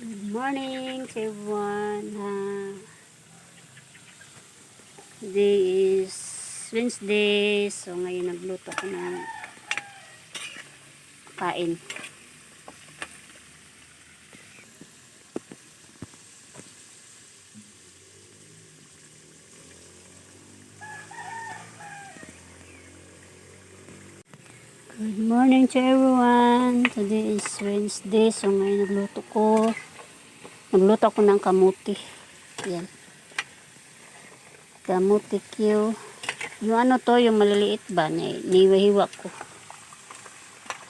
Good morning to everyone. Today is Wednesday. So ngayon nagluto ko ng kain. Good morning to everyone. Today is Wednesday. So ngayon nagluto ko ng kamuti. Yan. Kamuti Q. Yung ano to, yung maliliit ba? Niwahiwa ko.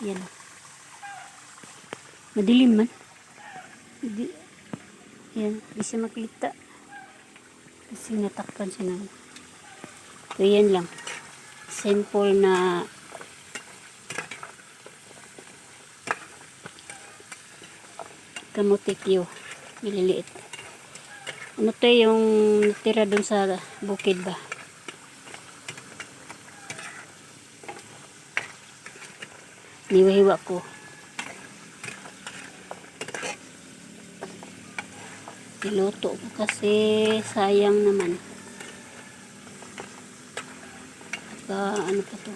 Yan. Madilim man. Yan. Di siya makita. Kasi natakpan siya na. So yan lang. Simple na kamuti Q. Maliliit. Ano to yung natira dun sa bukid ba? Niwahiwa ko. Niluto ko kasi sayang naman. Ano pa to?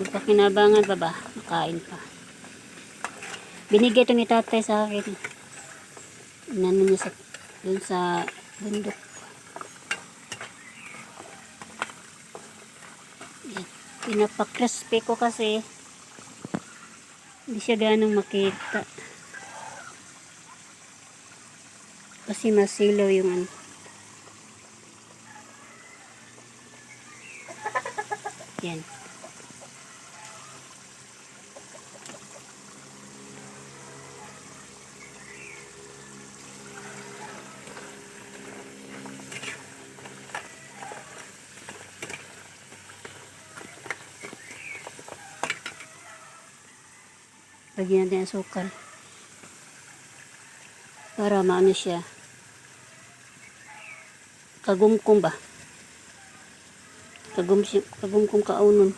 Magpakinabangan pa ba? Makain pa. Binigay ito ni tatay sa akin. Inano niya dun sa bundok. Pinapakrispy ko kasi hindi siya ganong makita. Kasi masilaw yung ano. Yan. Lagyan natin ang asukal. Para maano siya. Kagumkum ba? Kagumkum kaunon.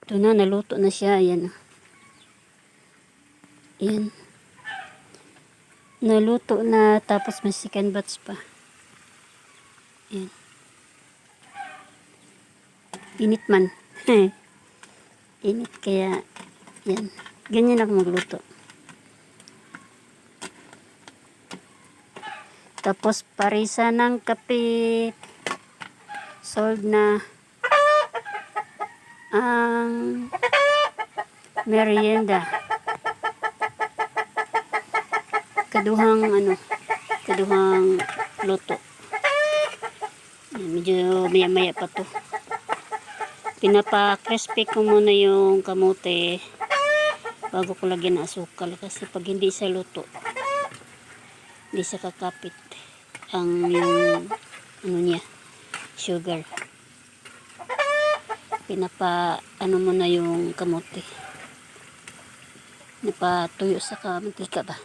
Ito na, naluto na siya. Ayan. Ayan. Naluto na, tapos may second batch pa. Ayan. Init man. Init kaya, yan. Ganyan ako magluto. Tapos parisa ng kape. Sold na ang merienda. Kaduhang luto. Yan, medyo maya-maya pa to. Pinapa-crispy ko muna yung kamote bago ko lagyan ng asukal kasi pag hindi sa luto hindi sa kakapit ang yung niya, sugar. Muna yung kamote. Napatuyo sa mantika ba.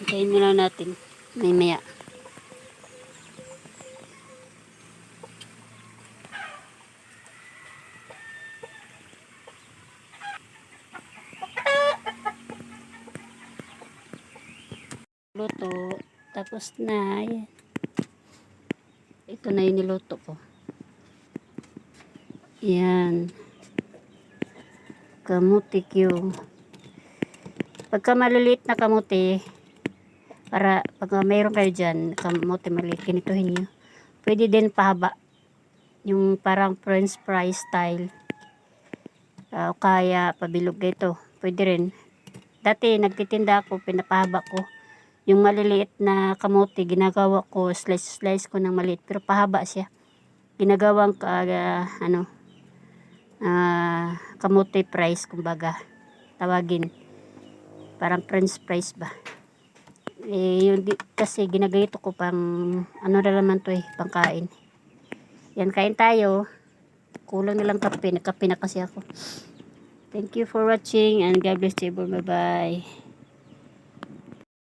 Hintayin muna natin may-maya. Luto. Tapos na. Ayan. Ito na yung niluto ko. Yan. Kamuti Q. Pagka maliliit na kamuti, para pag mayroon kayo dyan, kamuti maliit, kinituhin nyo. Pwede din pahaba. Yung parang french fry style. O kaya pabilog ito. Pwede rin. Dati nagtitinda ako, pinapahaba ko. Yung maliliit na kamote, ginagawa ko, slice ko ng maliit, pero pahaba siya. Ginagawang kamote fries, kumbaga, tawagin. Parang french fries ba. Kasi ginagayto ko pang, ano na naman to pangkain. Yan, kain tayo. Kulang na lang kape, nagkape na kasi ako. Thank you for watching and God bless you. Bye bye.